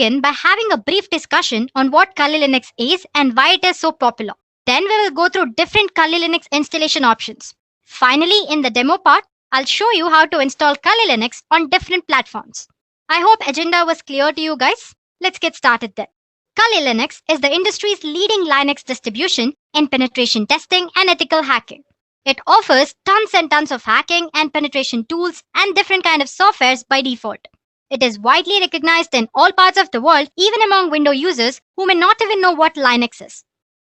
begin by having a brief discussion on what Kali Linux is and why it is so popular. Then we will go through different Kali Linux installation options. Finally, in the demo part, I'll show you how to install Kali Linux on different platforms. I hope agenda was clear to you guys. Let's get started then. Kali Linux is the industry's leading Linux distribution in penetration testing and ethical hacking. It offers tons and tons of hacking and penetration tools and different kind of softwares by default. It is widely recognized in all parts of the world, even among Windows users who may not even know what Linux is.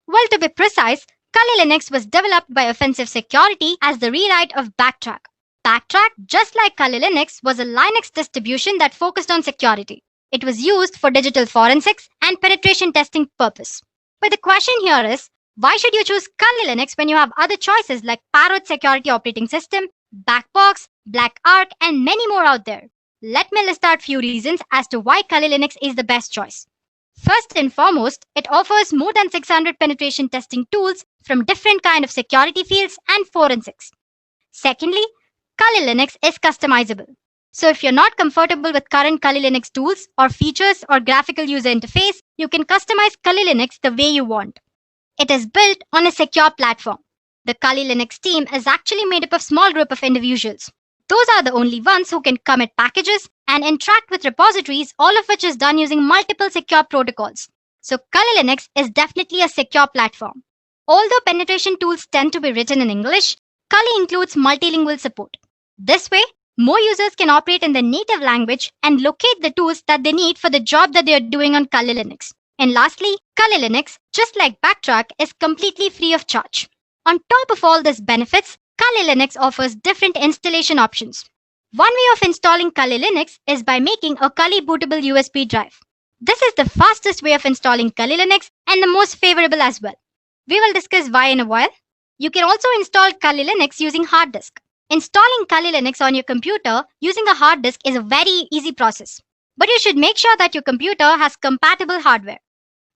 Well, to be precise, Kali Linux was developed by Offensive Security as the rewrite of Backtrack. Backtrack, just like Kali Linux, was a Linux distribution that focused on security. It was used for digital forensics and penetration testing purpose. But the question here is, why should you choose Kali Linux when you have other choices like Parrot Security Operating System, Backbox, Black Arc, and many more out there? Let me list out few reasons as to why Kali Linux is the best choice. First and foremost, it offers more than 600 penetration testing tools from different kind of security fields and forensics. Secondly, Kali Linux is customizable. So if you're not comfortable with current Kali Linux tools or features or graphical user interface, you can customize Kali Linux the way you want. It is built on a secure platform. The Kali Linux team is actually made up of a small group of individuals. Those are the only ones who can commit packages and interact with repositories, all of which is done using multiple secure protocols. So Kali Linux is definitely a secure platform. Although penetration tools tend to be written in English, Kali includes multilingual support. This way, more users can operate in their native language and locate the tools that they need for the job that they are doing on Kali Linux. And lastly, Kali Linux, just like Backtrack, is completely free of charge. On top of all these benefits, Kali Linux offers different installation options. One way of installing Kali Linux is by making a Kali bootable USB drive. This is the fastest way of installing Kali Linux and the most favorable as well. We will discuss why in a while. You can also install Kali Linux using hard disk. Installing Kali Linux on your computer using a hard disk is a very easy process. But you should make sure that your computer has compatible hardware.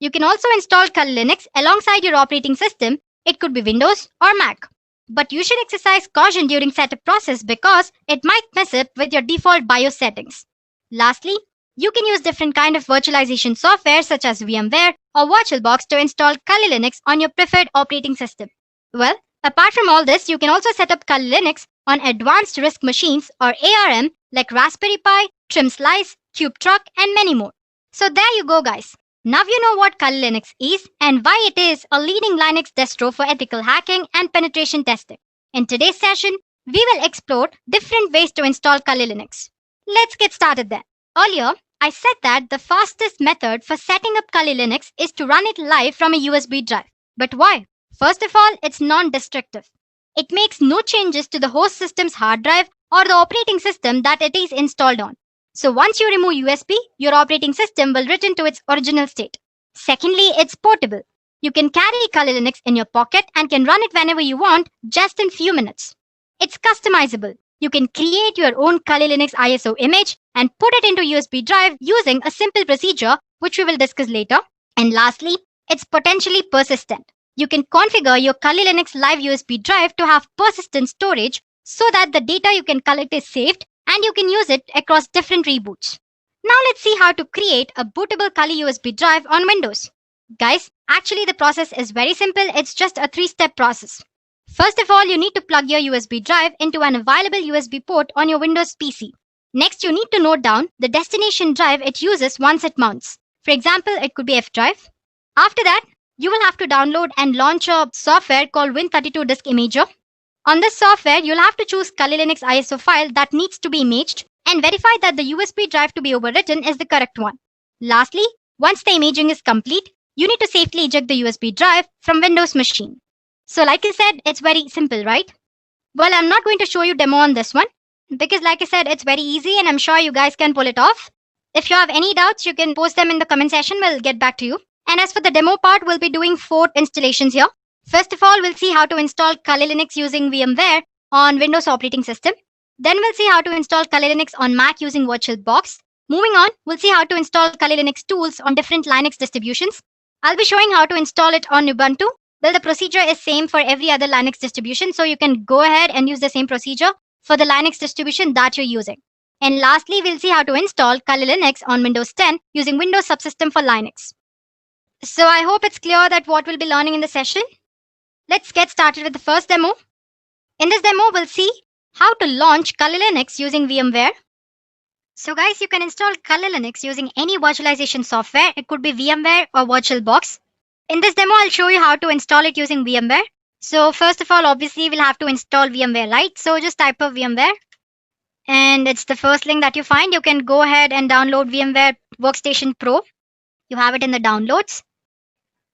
You can also install Kali Linux alongside your operating system. It could be Windows or Mac. But you should exercise caution during setup process because it might mess up with your default BIOS settings. Lastly, you can use different kind of virtualization software such as VMware or Virtualbox to install Kali Linux on your preferred operating system. Well, apart from all this, you can also set up Kali Linux on advanced RISC machines or ARM like Raspberry Pi, Trim Slice, Cube Truck, and many more. So there you go, guys. Now you know what Kali Linux is and why it is a leading Linux distro for ethical hacking and penetration testing. In today's session, we will explore different ways to install Kali Linux. Let's get started then. Earlier, I said that the fastest method for setting up Kali Linux is to run it live from a USB drive. But why? First of all, it's non-destructive. It makes no changes to the host system's hard drive or the operating system that it is installed on. So once you remove USB, your operating system will return to its original state. Secondly, it's portable. You can carry Kali Linux in your pocket and can run it whenever you want, just in few minutes. It's customizable. You can create your own Kali Linux ISO image and put it into USB drive using a simple procedure, which we will discuss later. And lastly, it's potentially persistent. You can configure your Kali Linux live USB drive to have persistent storage so that the data you can collect is saved and you can use it across different reboots. Now let's see how to create a bootable Kali USB drive on Windows. Guys, actually the process is very simple. It's just a 3-step process. First of all, you need to plug your USB drive into an available USB port on your Windows PC. Next, you need to note down the destination drive it uses once it mounts. For example, it could be F drive. After that, you will have to download and launch a software called Win32 Disk Imager. On this software, you'll have to choose Kali Linux ISO file that needs to be imaged and verify that the USB drive to be overwritten is the correct one. Lastly, once the imaging is complete, you need to safely eject the USB drive from Windows machine. So like I said, it's very simple, right? Well, I'm not going to show you demo on this one because like I said, it's very easy and I'm sure you guys can pull it off. If you have any doubts, you can post them in the comment section. We'll get back to you. And as for the demo part, we'll be doing 4 installations here. First of all, we'll see how to install Kali Linux using VMware on Windows operating system. Then we'll see how to install Kali Linux on Mac using VirtualBox. Moving on, we'll see how to install Kali Linux tools on different Linux distributions. I'll be showing how to install it on Ubuntu. Well, the procedure is same for every other Linux distribution, so you can go ahead and use the same procedure for the Linux distribution that you're using. And lastly, we'll see how to install Kali Linux on Windows 10 using Windows Subsystem for Linux. So I hope it's clear that what we'll be learning in the session. Let's get started with the first demo. In this demo, we'll see how to launch Kali Linux using VMware. So guys, you can install Kali Linux using any virtualization software. It could be VMware or VirtualBox. In this demo, I'll show you how to install it using VMware. So first of all, obviously, we'll have to install VMware, right? So just type of VMware. And it's the first link that you find. You can go ahead and download VMware Workstation Pro. You have it in the downloads.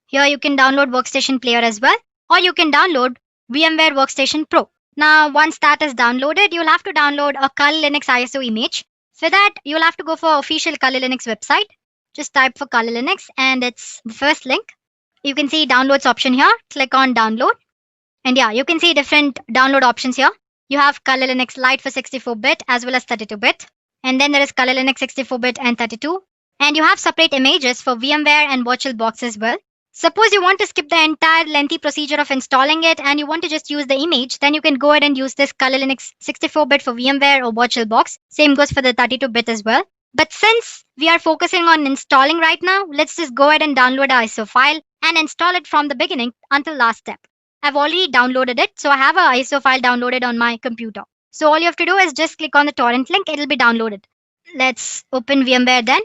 Here you can download Workstation Player as well, or you can download VMware Workstation Pro. Now, once that is downloaded, you'll have to download a Kali Linux ISO image. For that, you'll have to go for official Kali Linux website. Just type for Kali Linux and it's the first link. You can see downloads option here. Click on download. And yeah, you can see different download options here. You have Kali Linux Lite for 64-bit as well as 32-bit. And then there is Kali Linux 64-bit and 32. And you have separate images for VMware and VirtualBox as well. Suppose you want to skip the entire lengthy procedure of installing it and you want to just use the image, then you can go ahead and use this Kali Linux 64-bit for VMware or VirtualBox. Same goes for the 32-bit as well. But since we are focusing on installing right now, let's just go ahead and download our ISO file and install it from the beginning until last step. I've already downloaded it, so I have an ISO file downloaded on my computer. So all you have to do is just click on the torrent link, it'll be downloaded. Let's open VMware then.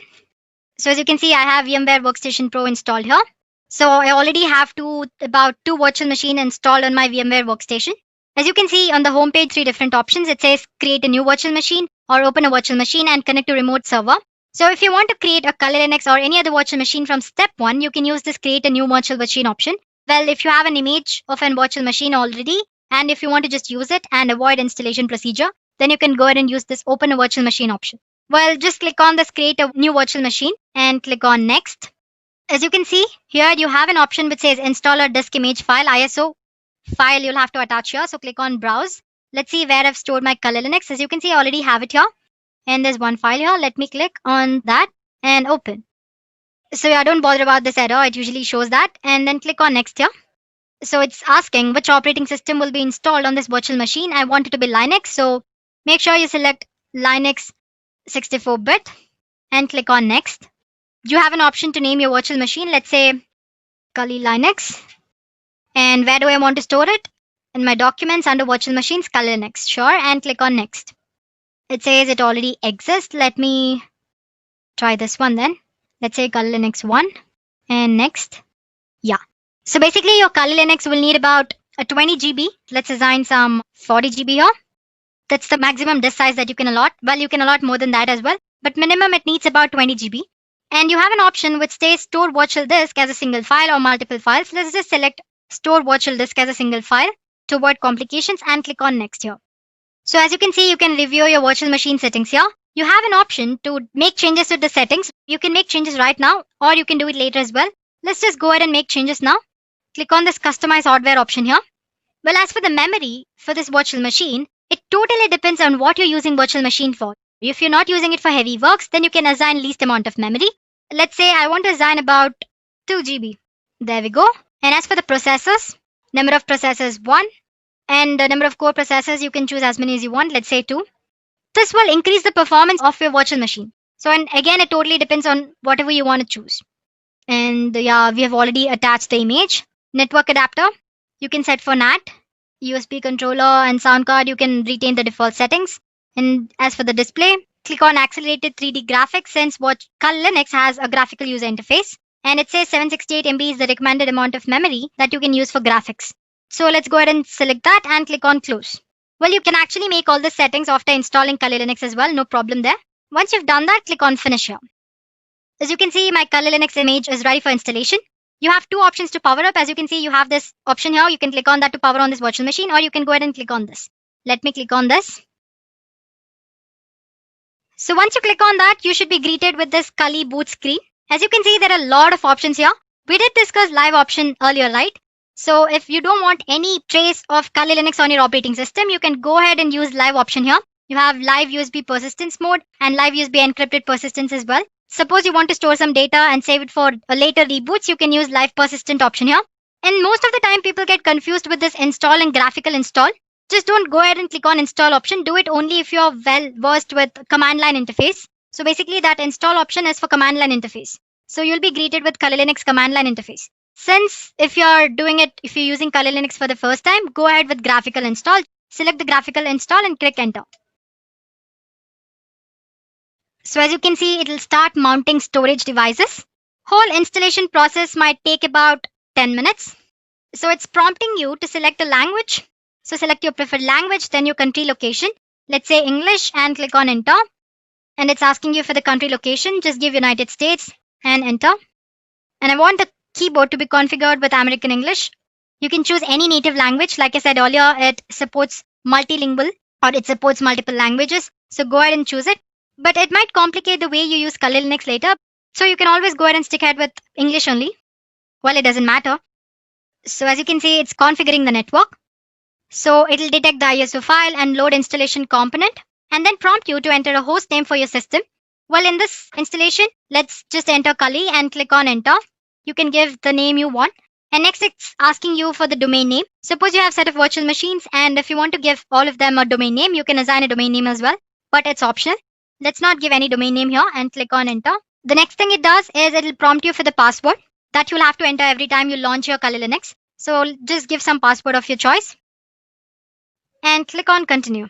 So as you can see, I have VMware Workstation Pro installed here. So I already have about two virtual machines installed on my VMware Workstation. As you can see on the home page, 3 different options. It says create a new virtual machine or open a virtual machine and connect to remote server. So if you want to create a Kali Linux or any other virtual machine from step 1, you can use this create a new virtual machine option. Well, if you have an image of a virtual machine already, and if you want to just use it and avoid installation procedure, then you can go ahead and use this open a virtual machine option. Well, just click on this create a new virtual machine and click on next. As you can see, here you have an option which says install a disk image file, ISO file you'll have to attach here. So click on browse. Let's see where I've stored my Kali Linux. As you can see, I already have it here. And there's one file here. Let me click on that and open. So yeah, don't bother about this error. It usually shows that. And then click on next here. So it's asking which operating system will be installed on this virtual machine. I want it to be Linux. So make sure you select Linux 64-bit and click on next. You have an option to name your virtual machine. Let's say Kali Linux. And where do I want to store it? In my documents under virtual machines, Kali Linux. Sure. And click on next. It says it already exists. Let me try this one then. Let's say Kali Linux 1 and next. Yeah. So basically your Kali Linux will need about a 20 GB. Let's assign some 40 GB here. That's the maximum disk size that you can allot. Well, you can allot more than that as well. But minimum it needs about 20 GB. And you have an option which says store virtual disk as a single file or multiple files. Let's just select store virtual disk as a single file to avoid complications and click on next here. So as you can see, you can review your virtual machine settings here. You have an option to make changes to the settings. You can make changes right now or you can do it later as well. Let's just go ahead and make changes now. Click on this customize hardware option here. Well, as for the memory for this virtual machine, it totally depends on what you're using virtual machine for. If you're not using it for heavy works, then you can assign least amount of memory. Let's say I want to assign about 2 GB. There we go. And as for the processors, number of processors 1. And the number of core processors, you can choose as many as you want. Let's say 2. This will increase the performance of your virtual machine. So, and again, it totally depends on whatever you want to choose. And yeah, we have already attached the image. Network adapter, you can set for NAT. USB controller and sound card, you can retain the default settings. And as for the display, click on accelerated 3D graphics since Kali Linux has a graphical user interface. And it says 768 MB is the recommended amount of memory that you can use for graphics. So let's go ahead and select that and click on close. Well, you can actually make all the settings after installing Kali Linux as well. No problem there. Once you've done that, click on finish here. As you can see, my Kali Linux image is ready for installation. You have 2 options to power up. As you can see, you have this option here. You can click on that to power on this virtual machine, or you can go ahead and click on this. Let me click on this. So once you click on that, you should be greeted with this Kali boot screen. As you can see, there are a lot of options here. We did discuss live option earlier, right? So if you don't want any trace of Kali Linux on your operating system, you can go ahead and use live option here. You have live USB persistence mode and live USB encrypted persistence as well. Suppose you want to store some data and save it for a later reboots, you can use live persistent option here. And most of the time people get confused with this install and graphical install. Just don't go ahead and click on install option. Do it only if you're well versed with command line interface. So basically that install option is for command line interface. So you'll be greeted with Kali Linux command line interface. Since if you're using Kali Linux for the first time, go ahead with graphical install. Select the graphical install and click enter. So as you can see, it will start mounting storage devices. Whole installation process might take about 10 minutes. So it's prompting you to select a language. So select your preferred language, then your country location. Let's say English and click on enter. And it's asking you for the country location. Just give United States and enter. And I want the keyboard to be configured with American English. You can choose any native language. Like I said earlier, it supports multilingual or it supports multiple languages. So go ahead and choose it. But it might complicate the way you use Kali Linux later. So you can always go ahead and stick ahead with English only. Well, it doesn't matter. So as you can see, it's configuring the network. So it'll detect the ISO file and load installation component and then prompt you to enter a host name for your system. Well, in this installation, let's just enter Kali and click on enter. You can give the name you want. And next it's asking you for the domain name. Suppose you have a set of virtual machines and if you want to give all of them a domain name, you can assign a domain name as well, but it's optional. Let's not give any domain name here and click on enter. The next thing it does is it'll prompt you for the password that you'll have to enter every time you launch your Kali Linux. So just give some password of your choice and click on continue.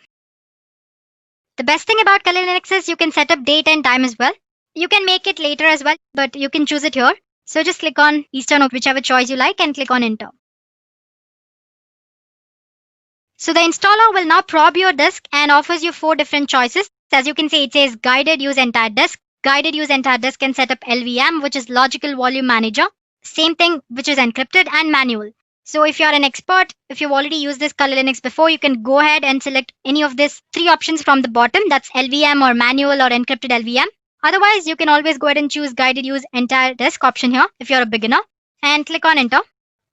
The best thing about Kali Linux is you can set up date and time as well. You can make it later as well, but you can choose it here. So just click on Eastern or whichever choice you like and click on enter. So the installer will now probe your disk and offers you 4 different choices. As you can see, it says guided use entire disk. Guided use entire disk can set up LVM, which is logical volume manager. Same thing, which is encrypted, and manual. So if you're an expert, if you've already used this Kali Linux before, you can go ahead and select any of these 3 options from the bottom. That's LVM or manual or encrypted LVM. Otherwise, you can always go ahead and choose guided use entire disk option here if you're a beginner and click on enter.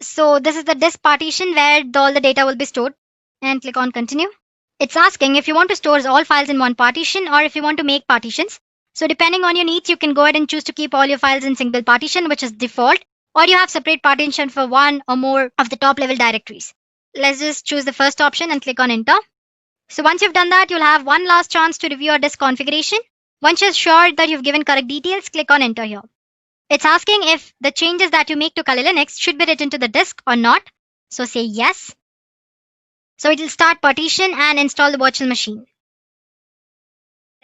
So this is the disk partition where all the data will be stored and click on continue. It's asking if you want to store all files in one partition or if you want to make partitions. So depending on your needs, you can go ahead and choose to keep all your files in single partition, which is default, or you have separate partition for one or more of the top level directories. Let's just choose the first option and click on enter. So once you've done that, you'll have one last chance to review your disk configuration. Once you're sure that you've given correct details, click on enter here. It's asking if the changes that you make to Kali Linux should be written to the disk or not. So say yes. So it will start partition and install the virtual machine.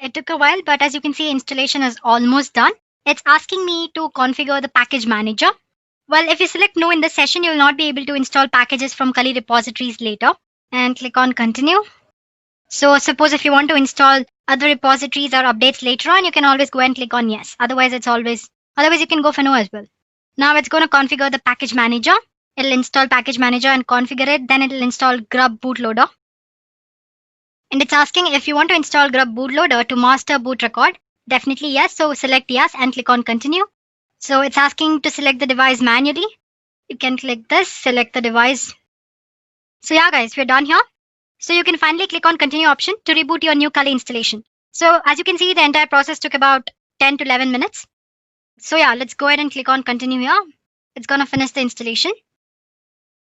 It took a while, but as you can see, installation is almost done. It's asking me to configure the package manager. Well, if you select no in this session, you'll not be able to install packages from Kali repositories later. And click on continue. So suppose if you want to install other repositories or updates later on, you can always go and click on yes. Otherwise you can go for no as well. Now it's going to configure the package manager. It'll install package manager and configure it. Then it'll install grub bootloader. And it's asking if you want to install grub bootloader to master boot record. Definitely yes. So select yes and click on continue. So it's asking to select the device manually. You can click this, select the device. So yeah guys, we're done here. So you can finally click on continue option to reboot your new Kali installation. So as you can see, the entire process took about 10 to 11 minutes. So yeah, let's go ahead and click on continue here. It's going to finish the installation.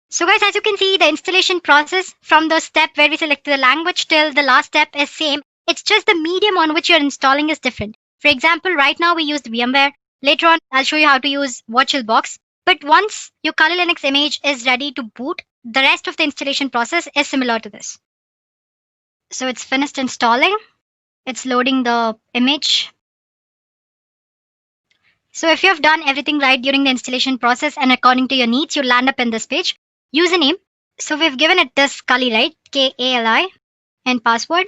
So guys, as you can see, the installation process from the step where we selected the language till the last step is same. It's just the medium on which you're installing is different. For example, right now we used VMware. Later on, I'll show you how to use VirtualBox. But once your Kali Linux image is ready to boot, the rest of the installation process is similar to this. So it's finished installing. It's loading the image. So if you have done everything right during the installation process and according to your needs, you'll land up in this page. Username. So we've given it this Kali, right? Kali and password.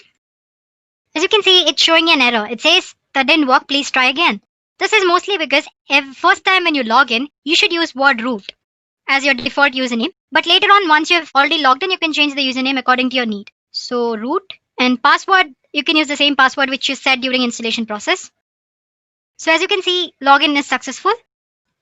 As you can see, it's showing an error. It says that didn't work. Please try again. This is mostly because first time when you log in, you should use word root as your default username. But later on, once you've already logged in, you can change the username according to your need. So root and password, you can use the same password which you set during installation process. So as you can see, login is successful.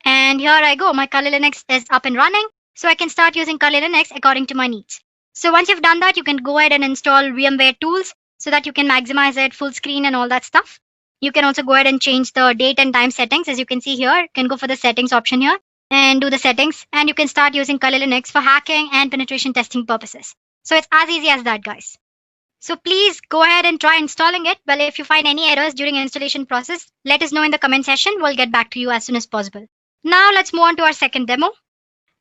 And here I go. My Kali Linux is up and running. So I can start using Kali Linux according to my needs. So once you've done that, you can go ahead and install VMware tools so that you can maximize it, full screen and all that stuff. You can also go ahead and change the date and time settings. As you can see here, you can go for the settings option here and do the settings. And you can start using Kali Linux for hacking and penetration testing purposes. So it's as easy as that, guys. So please go ahead and try installing it. Well, if you find any errors during installation process, let us know in the comment section. We'll get back to you as soon as possible. Now let's move on to our second demo.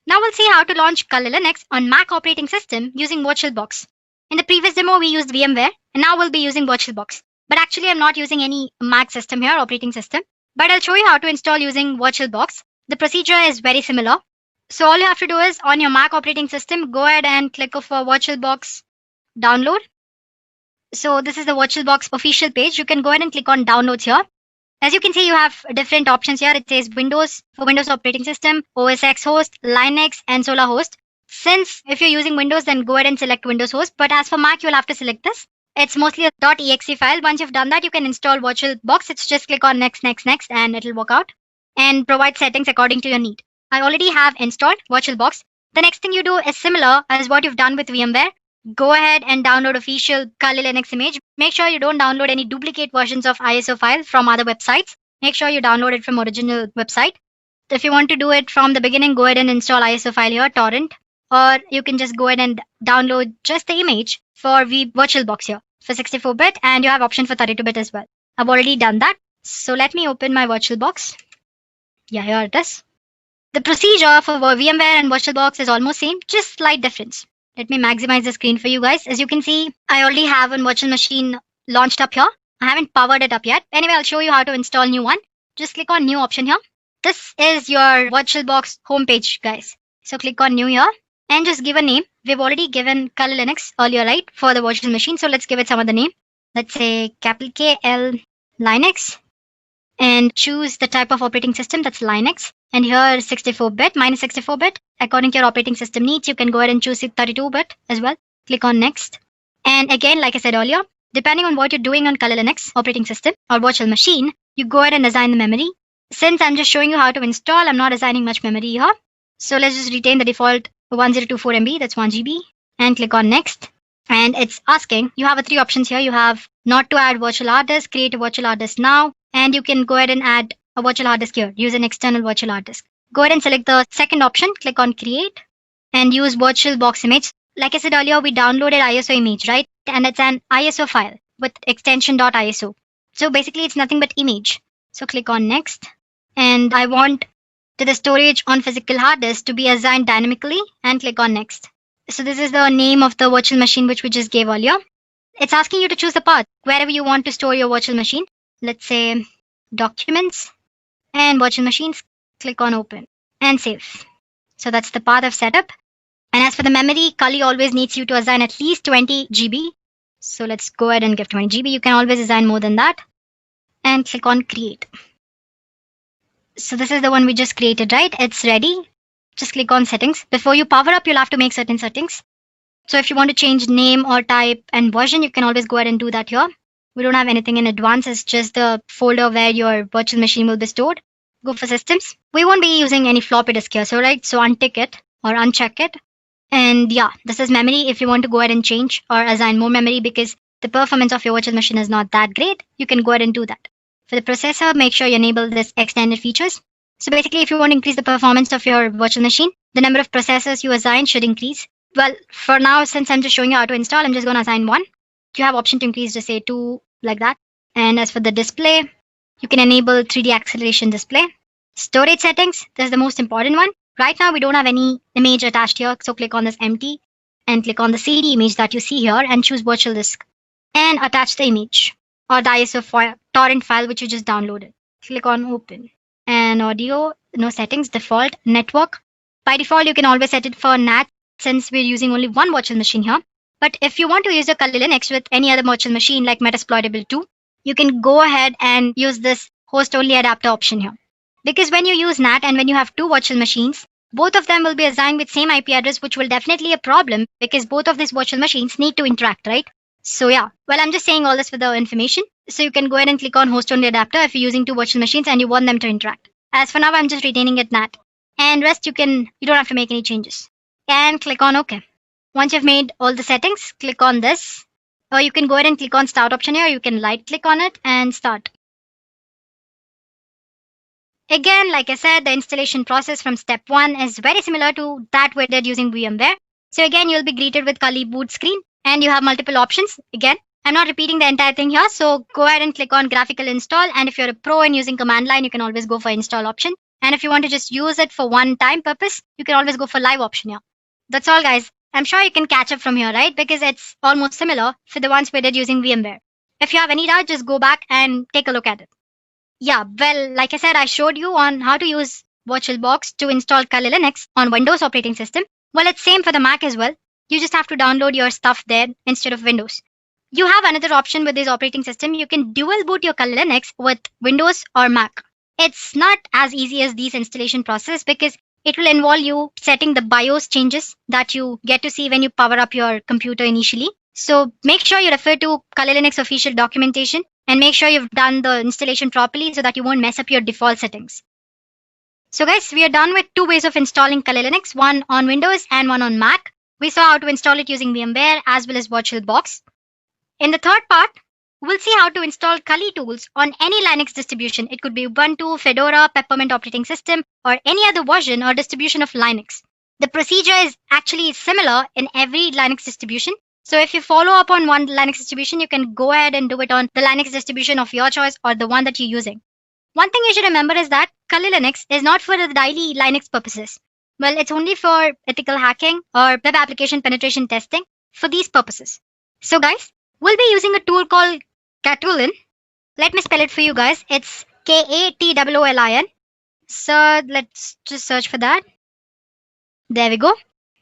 Now we'll see how to launch Kali Linux on Mac operating system using VirtualBox. In the previous demo, we used VMware, and now we'll be using VirtualBox. But actually, I'm not using any Mac system here, operating system. But I'll show you how to install using VirtualBox. The procedure is very similar. So all you have to do is on your Mac operating system, go ahead and click for VirtualBox download. So this is the VirtualBox official page. You can go ahead and click on downloads here. As you can see, you have different options here. It says Windows for Windows operating system, OS X host, Linux, and Solar host. Since if you're using Windows, then go ahead and select Windows host. But as for Mac, you'll have to select this. It's mostly a .exe file. Once you've done that, you can install VirtualBox. It's just click on next, and it'll work out and provide settings according to your need. I already have installed VirtualBox. The next thing you do is similar as what you've done with VMware. Go ahead and download official Kali Linux image. Make sure you don't download any duplicate versions of ISO file from other websites. Make sure you download it from original website. If you want to do it from the beginning, go ahead and install ISO file here, torrent, or you can just go ahead and download just the image for VirtualBox here for 64-bit, and you have option for 32-bit as well. I've already done that. So let me open my VirtualBox. Yeah, here it is. The procedure for VMware and VirtualBox is almost same, just slight difference. Let me maximize the screen for you guys. As you can see, I already have a virtual machine launched up here. I haven't powered it up yet. Anyway, I'll show you how to install new one. Just click on new option here. This is your VirtualBox homepage, guys. So click on new here and just give a name. We've already given Kali Linux earlier, right, for the virtual machine. So let's give it some other name. Let's say capital KL Linux and choose the type of operating system, that's Linux. And here 64-bit, minus 64-bit. According to your operating system needs, you can go ahead and choose 32-bit as well. Click on next. And again, like I said earlier, depending on what you're doing on Kali Linux operating system or virtual machine, you go ahead and assign the memory. Since I'm just showing you how to install, I'm not assigning much memory here. So let's just retain the default 1024 MB, that's 1 GB. And click on next. And it's asking, you have 3 options here. You have not to add virtual hard disk, create a virtual hard disk now. And you can go ahead and add a virtual hard disk here. Use an external virtual hard disk. Go ahead and select the second option. Click on create and use VirtualBox image. Like I said earlier, we downloaded ISO image, right? And it's an ISO file with extension .iso. So basically, it's nothing but image. So click on next. And I want the storage on physical hard disk to be assigned dynamically and click on next. So this is the name of the virtual machine which we just gave earlier. It's asking you to choose the path wherever you want to store your virtual machine. Let's say documents and virtual machines. Click on open and save. So that's the path I've set up. And as for the memory, Kali always needs you to assign at least 20 GB. So let's go ahead and give 20 GB. You can always assign more than that. And click on create. So this is the one we just created, right? It's ready. Just click on settings. Before you power up, you'll have to make certain settings. So if you want to change name or type and version, you can always go ahead and do that here. We don't have anything in advance. It's just the folder where your virtual machine will be stored. Go for systems. We won't be using any floppy disk here. So untick it or uncheck it. And yeah, this is memory. If you want to go ahead and change or assign more memory because the performance of your virtual machine is not that great, you can go ahead and do that. For the processor, make sure you enable this extended features. So basically, if you want to increase the performance of your virtual machine, the number of processors you assign should increase. Well, for now, since I'm just showing you how to install, I'm just going to assign 1. You have option to increase to say 2, like that. And as for the display, you can enable 3D acceleration display. Storage settings, this is the most important one. Right now, we don't have any image attached here. So click on this empty and click on the CD image that you see here and choose virtual disk and attach the image or the ISO torrent file which you just downloaded. Click on open. And audio, no settings, default, network. By default, you can always set it for NAT since we're using only one virtual machine here. But if you want to use a Kali Linux with any other virtual machine like Metasploitable 2, you can go ahead and use this host only adapter option here. Because when you use NAT and when you have 2 virtual machines, both of them will be assigned with same IP address, which will definitely a problem because both of these virtual machines need to interact, right? So yeah, well, I'm just saying all this for the information. So you can go ahead and click on host only adapter if you're using 2 virtual machines and you want them to interact. As for now, I'm just retaining it NAT. And rest you don't have to make any changes. And click on OK. Once you've made all the settings, click on this. Or you can go ahead and click on start option here. You can right click on it and start. Again, like I said, the installation process from step 1 is very similar to that we did using VMware. So again, you'll be greeted with Kali boot screen and you have multiple options. Again, I'm not repeating the entire thing here. So go ahead and click on graphical install. And if you're a pro and using command line, you can always go for install option. And if you want to just use it for one time purpose, you can always go for live option here. That's all, guys. I'm sure you can catch up from here, right? Because it's almost similar for the ones we did using VMware. If you have any doubt, just go back and take a look at it. Yeah, well, like I said, I showed you on how to use VirtualBox to install Kali Linux on Windows operating system. Well, it's same for the Mac as well. You just have to download your stuff there instead of Windows. You have another option with this operating system. You can dual boot your Kali Linux with Windows or Mac. It's not as easy as these installation process because it will involve you setting the BIOS changes that you get to see when you power up your computer initially. So make sure you refer to Kali Linux official documentation and make sure you've done the installation properly so that you won't mess up your default settings. So guys, we are done with two ways of installing Kali Linux, one on Windows and one on Mac. We saw how to install it using VMware as well as VirtualBox. In the third part, we'll see how to install Kali tools on any Linux distribution. It could be Ubuntu, Fedora, Peppermint operating system, or any other version or distribution of Linux. The procedure is actually similar in every Linux distribution. So if you follow up on one Linux distribution, you can go ahead and do it on the Linux distribution of your choice or the one that you're using. One thing you should remember is that Kali Linux is not for the daily Linux purposes. Well, it's only for ethical hacking or web application penetration testing for these purposes. So guys, we'll be using a tool called Katulin. Let me spell it for you guys. It's Katwoolin. So let's just search for that. There we go.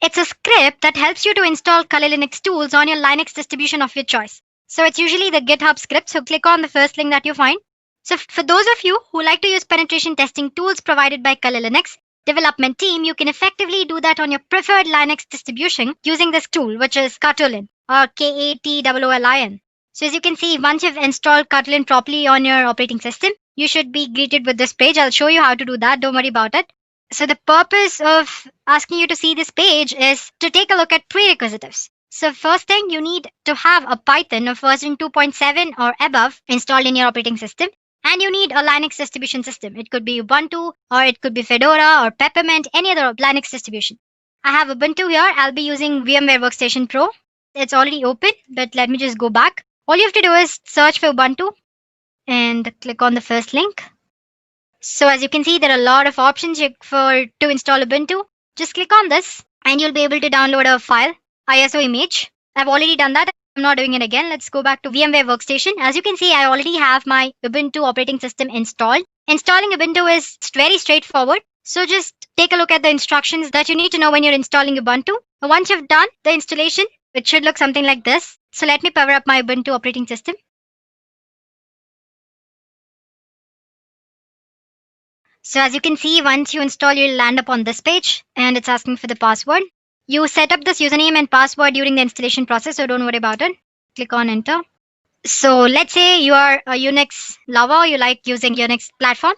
It's a script that helps you to install Kali Linux tools on your Linux distribution of your choice. So it's usually the GitHub script. So click on the first link that you find. So for those of you who like to use penetration testing tools provided by Kali Linux development team, you can effectively do that on your preferred Linux distribution using this tool, which is Katulin or Katwoolin. So as you can see, once you've installed Katulin properly on your operating system, you should be greeted with this page. I'll show you how to do that. Don't worry about it. So the purpose of asking you to see this page is to take a look at prerequisites. So first thing, you need to have a Python of version 2.7 or above installed in your operating system. And you need a Linux distribution system. It could be Ubuntu or it could be Fedora or Peppermint, any other Linux distribution. I have Ubuntu here. I'll be using VMware Workstation Pro. It's already open, but let me just go back. All you have to do is search for Ubuntu and click on the first link. So as you can see, there are a lot of options to install Ubuntu. Just click on this and you'll be able to download a file, ISO image. I've already done that. I'm not doing it again. Let's go back to VMware Workstation. As you can see, I already have my Ubuntu operating system installed. Installing Ubuntu is very straightforward. So just take a look at the instructions that you need to know when you're installing Ubuntu. Once you've done the installation, it should look something like this. So let me power up my Ubuntu operating system. So as you can see, once you install, you'll land up on this page and it's asking for the password. You set up this username and password during the installation process, so don't worry about it. Click on enter. So let's say you are a Unix lover, you like using Unix platform.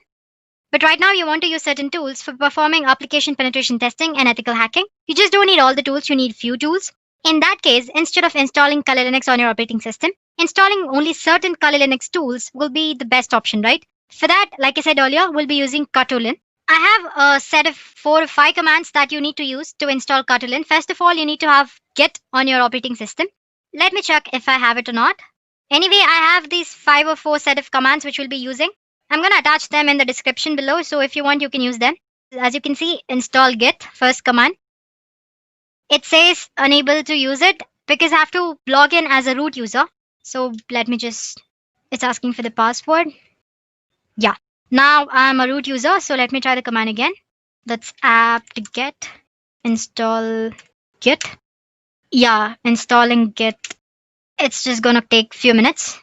But right now you want to use certain tools for performing application penetration testing and ethical hacking. You just don't need all the tools, you need few tools. In that case, instead of installing Kali Linux on your operating system, installing only certain Kali Linux tools will be the best option, right? For that, like I said earlier, we'll be using Katulin. I have a set of 4 or 5 commands that you need to use to install Katulin. First of all, you need to have Git on your operating system. Let me check if I have it or not. Anyway, I have these 5 or 4 set of commands which we'll be using. I'm going to attach them in the description below. So if you want, you can use them. As you can see, install Git, first command. It says unable to use it because I have to log in as a root user. So let me it's asking for the password. Yeah. Now I'm a root user, so let me try the command again. That's apt-get install git. Yeah, installing git. It's just gonna take a few minutes.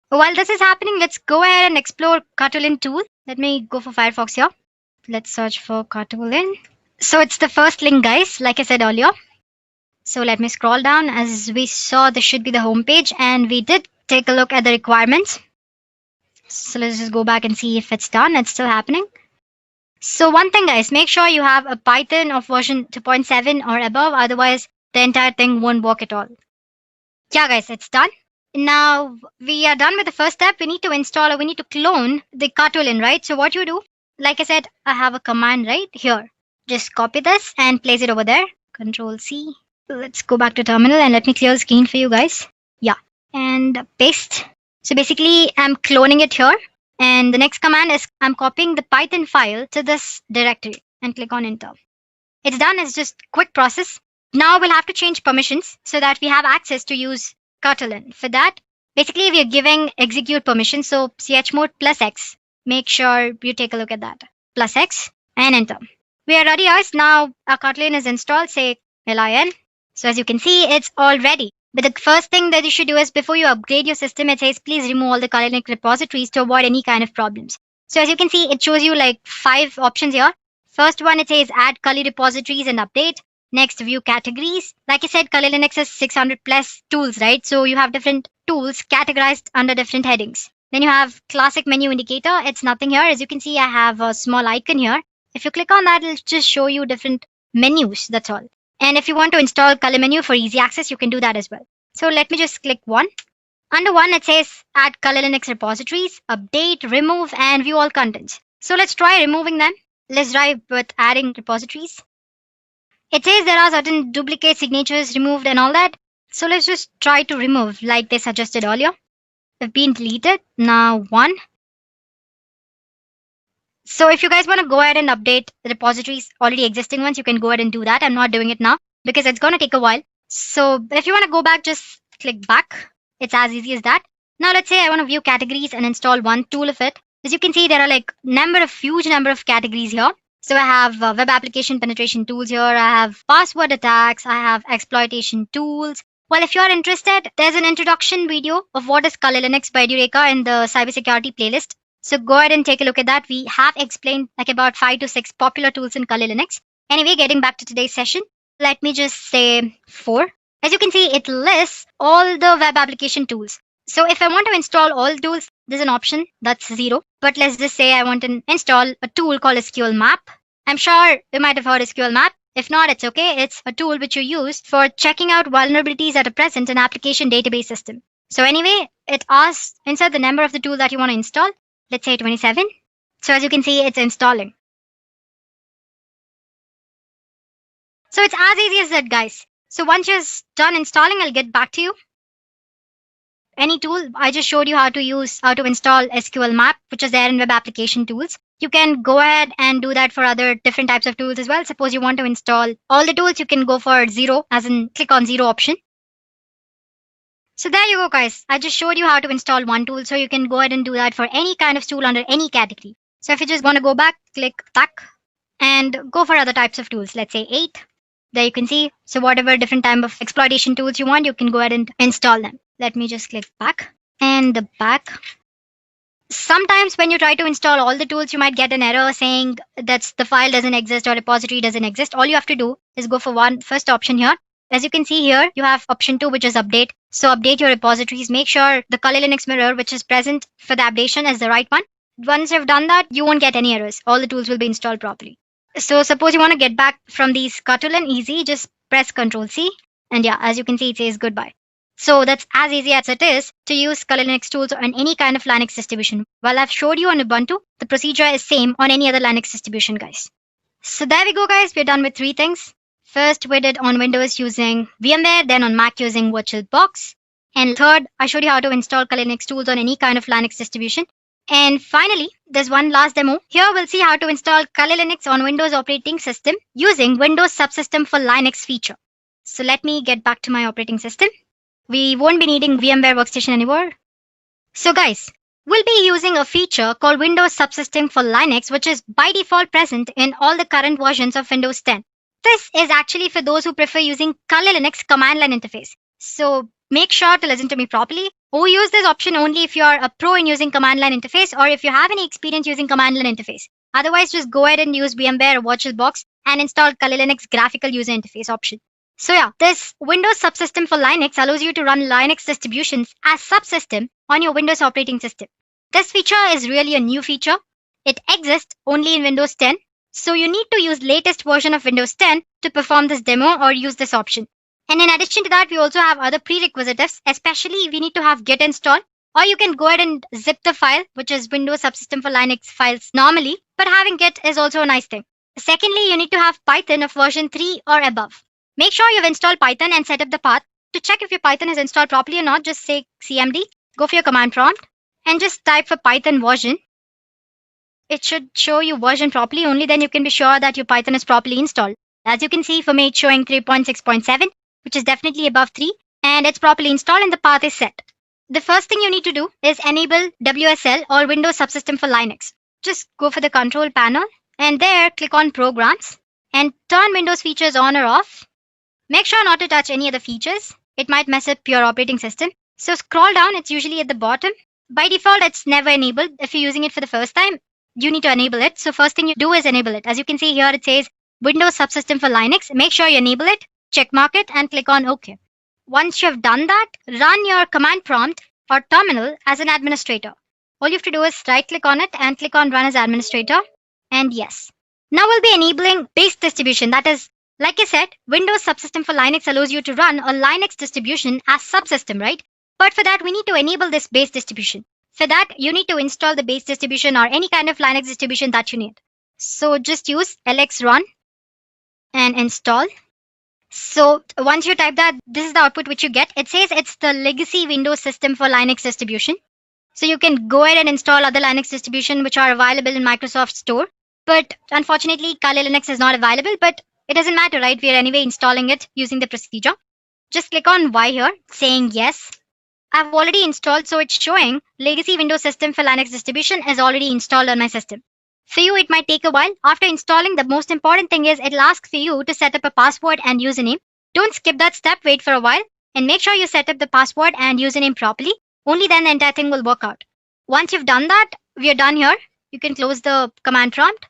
While this is happening, let's go ahead and explore Katulin tool. Let me go for Firefox here. Let's search for Katulin. So it's the first link, guys, like I said earlier. So let me scroll down. As we saw, this should be the home page, and we did take a look at the requirements. So let's just go back and see if it's done. It's still happening. So one thing, guys, make sure you have a Python of version 2.7 or above. Otherwise, the entire thing won't work at all. Yeah, guys, it's done. Now we are done with the first step. We need to install or we need to clone the Katulin, right? So what you do, like I said, I have a command right here. Just copy this and place it over there. Control C. Let's go back to terminal and let me clear the screen for you guys. Yeah, and paste. So basically, I'm cloning it here. And the next command is I'm copying the Python file to this directory and click on enter. It's done. It's just quick process. Now we'll have to change permissions so that we have access to use Kotlin. For that, basically we are giving execute permission. So chmod plus X. Make sure you take a look at that. Plus X and enter. We are ready, guys. Now our Kotlin is installed. Say lin. So as you can see, it's all ready. But the first thing that you should do is before you upgrade your system, it says please remove all the Kotlin repositories to avoid any kind of problems. So as you can see, it shows you like 5 options here. First one, it says add Kali repositories and update. Next, view categories. Like I said, Kali Linux has 600 plus tools, right? So you have different tools categorized under different headings. Then you have classic menu indicator. It's nothing here. As you can see, I have a small icon here. If you click on that, it'll just show you different menus. That's all. And if you want to install Kali menu for easy access, you can do that as well. So let me just click one. Under one, it says add Kali Linux repositories, update, remove, and view all contents. So let's try removing them. Let's try with adding repositories. It says there are certain duplicate signatures removed and all that. So let's just try to remove like they suggested earlier. They've been deleted. Now one. So if you guys want to go ahead and update the repositories, already existing ones, you can go ahead and do that. I'm not doing it now because it's going to take a while. So if you want to go back, just click back. It's as easy as that. Now let's say I want to view categories and install one tool of it. As you can see, there are like huge number of categories here. So I have web application penetration tools here. I have password attacks. I have exploitation tools. Well, if you are interested, there's an introduction video of what is Kali Linux by Dureka in the cybersecurity playlist. So go ahead and take a look at that. We have explained like about 5 to 6 popular tools in Kali Linux. Anyway, getting back to today's session, let me just say 4. As you can see, it lists all the web application tools. So if I want to install all tools, there's an option that's 0. But let's just say I want to install a tool called SQL Map. I'm sure you might have heard SQL Map. If not, it's okay. It's a tool which you use for checking out vulnerabilities that are present in application database system. So anyway, it asks insert the number of the tool that you want to install. Let's say 27. So as you can see, it's installing. So it's as easy as that, guys. So once you're done installing, I'll get back to you. Any tool, I just showed you how to install SQL Map, which is there in web application tools. You can go ahead and do that for other different types of tools as well. Suppose you want to install all the tools, you can go for 0, as in click on 0 option. So there you go, guys. I just showed you how to install one tool. So you can go ahead and do that for any kind of tool under any category. So if you just want to go back, click back and go for other types of tools. Let's say 8. There you can see. So whatever different type of exploitation tools you want, you can go ahead and install them. Let me just click back and the back. Sometimes when you try to install all the tools, you might get an error saying that the file doesn't exist or repository doesn't exist. All you have to do is go for first option here. As you can see here, you have option 2, which is update. So update your repositories. Make sure the Kali Linux mirror, which is present for the updation, is the right one. Once you've done that, you won't get any errors. All the tools will be installed properly. So suppose you want to get back from these Kotlin easy, just press Ctrl C. And yeah, as you can see, it says goodbye. So that's as easy as it is to use Kali Linux tools on any kind of Linux distribution. While I've showed you on Ubuntu, the procedure is same on any other Linux distribution, guys. So there we go, guys. We're done with 3 things. First, we did on Windows using VMware, then on Mac using VirtualBox. And third, I showed you how to install Kali Linux tools on any kind of Linux distribution. And finally, there's one last demo. Here we'll see how to install Kali Linux on Windows operating system using Windows Subsystem for Linux feature. So let me get back to my operating system. We won't be needing VMware Workstation anymore. So guys, we'll be using a feature called Windows Subsystem for Linux, which is by default present in all the current versions of Windows 10. This is actually for those who prefer using Kali Linux command line interface. So make sure to listen to me properly. Or use this option only if you are a pro in using command line interface or if you have any experience using command line interface. Otherwise, just go ahead and use VMware or VirtualBox and install Kali Linux graphical user interface option. So yeah, this Windows Subsystem for Linux allows you to run Linux distributions as subsystem on your Windows operating system. This feature is really a new feature. It exists only in Windows 10. So you need to use latest version of Windows 10 to perform this demo or use this option. And in addition to that, we also have other prerequisites, especially we need to have git install, or you can go ahead and zip the file, which is Windows Subsystem for Linux files normally, but having git is also a nice thing. Secondly, you need to have Python of version 3 or above. Make sure you've installed Python and set up the path. To check if your Python is installed properly or not, just say cmd, go for your command prompt, and just type for Python version. It should show you version properly, only then you can be sure that your Python is properly installed. As you can see, for me it's showing 3.6.7, which is definitely above 3, and it's properly installed and the path is set. The first thing you need to do is enable WSL or Windows Subsystem for Linux. Just go for the control panel and there click on Programs and turn Windows features on or off. Make sure not to touch any other features. It might mess up your operating system. So scroll down, it's usually at the bottom. By default, it's never enabled. If you're using it for the first time, you need to enable it. So first thing you do is enable it. As you can see here, it says Windows Subsystem for Linux. Make sure you enable it, check mark it, and click on OK. Once you have done that, run your command prompt or terminal as an administrator. All you have to do is right click on it and click on Run as Administrator. And yes. Now we'll be enabling base distribution. That is, like I said, Windows Subsystem for Linux allows you to run a Linux distribution as subsystem, right? But for that, we need to enable this base distribution. For that, you need to install the base distribution or any kind of Linux distribution that you need. So just use lxrun and install. So once you type that, this is the output which you get. It says it's the legacy Windows system for Linux distribution. So you can go ahead and install other Linux distribution which are available in Microsoft Store. But unfortunately, Kali Linux is not available, but it doesn't matter, right? We are anyway installing it using the procedure. Just click on Y here, saying yes. I've already installed, so it's showing legacy Windows system for Linux distribution is already installed on my system. For you, it might take a while. After installing, the most important thing is it'll ask for you to set up a password and username. Don't skip that step, wait for a while, and make sure you set up the password and username properly. Only then the entire thing will work out. Once you've done that, we are done here. You can close the command prompt.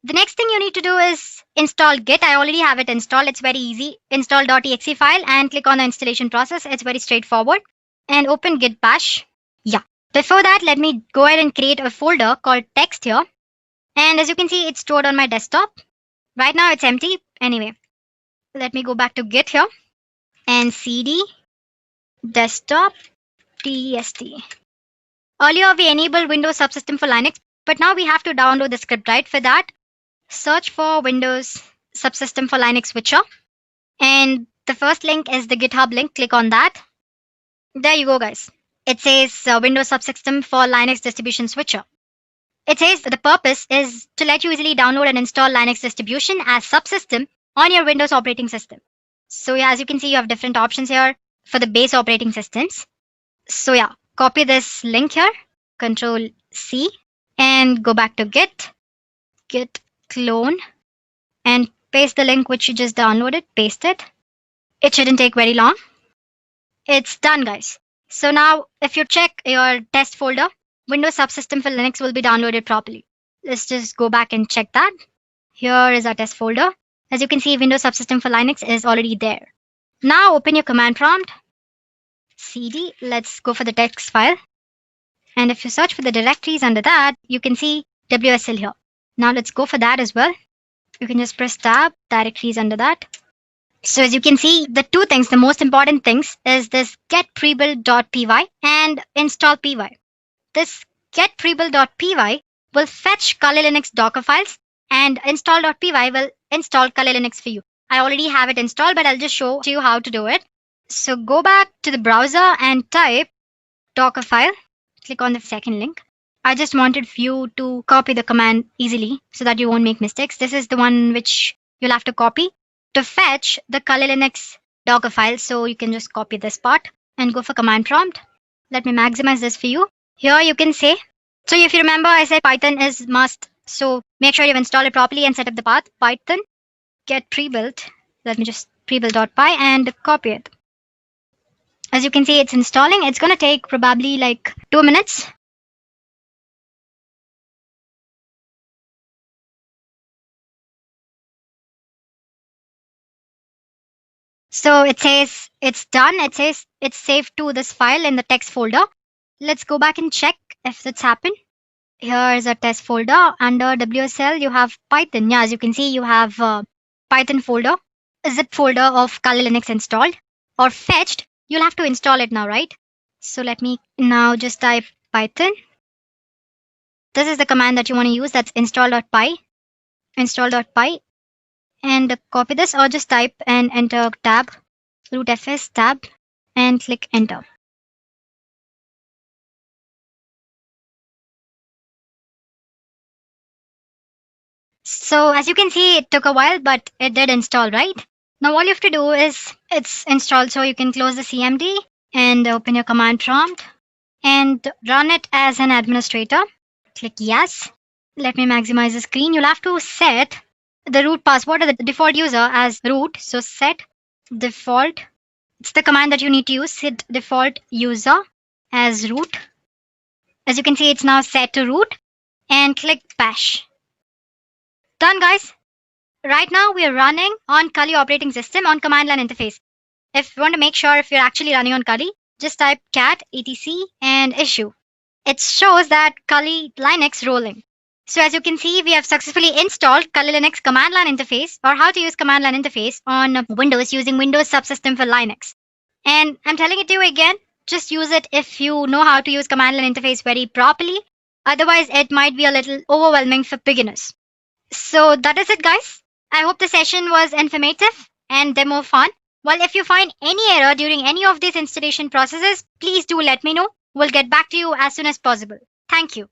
The next thing you need to do is install Git. I already have it installed. It's very easy. Install.exe file and click on the installation process. It's very straightforward. And open Git bash. Yeah. Before that, let me go ahead and create a folder called text here. And as you can see, it's stored on my desktop. Right now, it's empty. Anyway, let me go back to Git here. And cd desktop test. Earlier, we enabled Windows Subsystem for Linux, but now we have to download the script, right? For that, search for Windows Subsystem for Linux switcher. And the first link is the GitHub link. Click on that. There you go, guys. It says Windows Subsystem for Linux distribution switcher. It says the purpose is to let you easily download and install Linux distribution as subsystem on your Windows operating system. So yeah, as you can see, you have different options here for the base operating systems. So yeah, copy this link here, Control C, and go back to Git clone, and paste the link which you just downloaded, paste it. It shouldn't take very long. It's done, guys. So now if you check your test folder, Windows Subsystem for Linux will be downloaded properly. Let's just go back and check that. Here is our test folder. As you can see, Windows Subsystem for Linux is already there. Now open your command prompt, cd, let's go for the text file. And if you search for the directories under that, you can see WSL here. Now let's go for that as well. You can just press tab, directories under that. So as you can see, the two things, the most important things is this get prebuild.py and install py. This get prebuild.py will fetch Kali Linux Docker files and install.py will install Kali Linux for you. I already have it installed, but I'll just show you how to do it. So go back to the browser and type Docker file. Click on the second link. I just wanted you to copy the command easily so that you won't make mistakes. This is the one which you'll have to copy to fetch the Kali Linux Docker file. So you can just copy this part and go for command prompt. Let me maximize this for you. Here you can say, so if you remember, I said Python is must. So make sure you've installed it properly and set up the path. Python get prebuilt. Let me just prebuild.py and copy it. As you can see, it's installing. It's going to take probably like 2 minutes. So it says it's done. It says it's saved to this file in the text folder. Let's go back and check if it's happened. Here is a test folder. Under WSL, you have Python. Yeah, as you can see, you have Python folder, a zip folder of Kali Linux installed or fetched. You'll have to install it now, right? So let me now just type Python. This is the command that you want to use. That's install.py. Install.py. and copy this, or just type and enter tab, root fs tab, and click enter. So as you can see, it took a while, but it did install, right? Now all you have to do is it's installed, so you can close the CMD and open your command prompt and run it as an administrator. Click yes. Let me maximize the screen. You'll have to set the root password or the default user as root. So set default. It's the command that you need to use. Set default user as root. As you can see, it's now set to root, and click bash. Done, guys. Right now we are running on Kali operating system on command line interface. If you want to make sure if you're actually running on Kali, just type cat etc and issue. It shows that Kali Linux rolling. So as you can see, we have successfully installed Kali Linux command line interface, or how to use command line interface on Windows using Windows subsystem for Linux. And I'm telling it to you again, just use it if you know how to use command line interface very properly. Otherwise, it might be a little overwhelming for beginners. So that is it, guys. I hope the session was informative and demo fun. Well, if you find any error during any of these installation processes, please do let me know. We'll get back to you as soon as possible. Thank you.